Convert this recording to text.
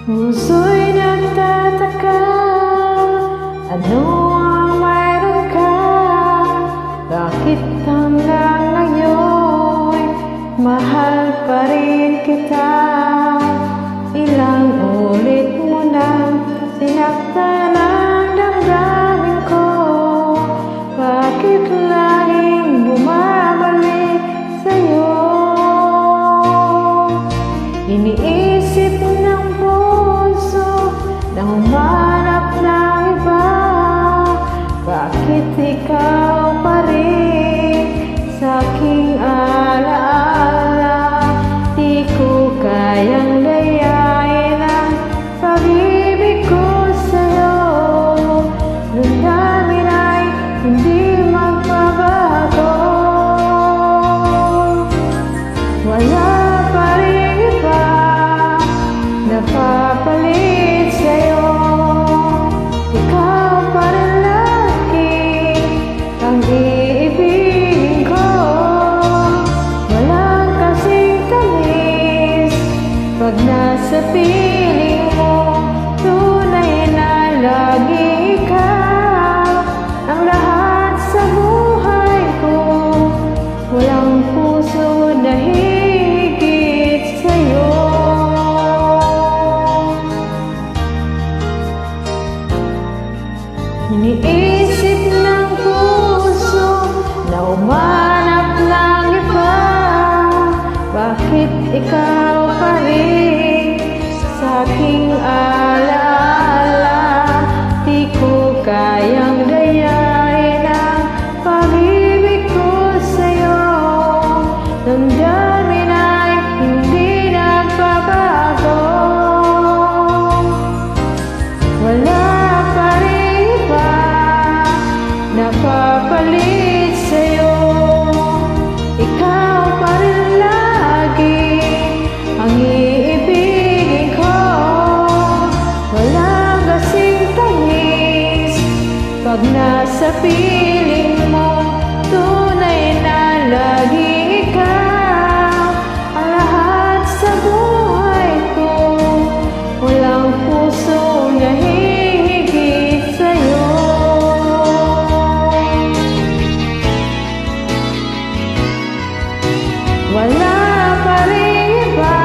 Puso'y nagtataka, ano ang mayroon ka? Bakit hanggang ngayon mahal pa rin kita? Ilang ulit mo nang sinaktan ang damdamin ko. Bakit laging bumabalik sa'yo? Iniisip ng puso na humanap ng iba. Bakit ikaw pa rin sa aking alaala? Di ko kayang dayain ang pag-ibig ko sa'yo. Damdamin ay hindi magbabago. Wala pa rin iba napapalit sa'yo. Ikaw pa rin lagi ang iibigin ko. Walang kasing tamis pag nasa piling mo. Tunay na lagi ikaw ang lahat sa buhay ko. Walang puso na higit sa'yo. Iniisip ng puso na umanap ng iba. Bakit ikaw pa rin sa aking alaala? Di ko kayang dayain ang pag-ibig ko sa'yo. Damdamin ay hindi nagbabago. Wala pa rin iba napapalit sa'yo. Ikaw pa rin lagi ang iibigin ko. Walang kasing tamis pag nasa piling mo. Tunay na lagi ikaw ang lahat sa buhay ko. Walang puso na hihigit sa'yo. Wala pa rin iba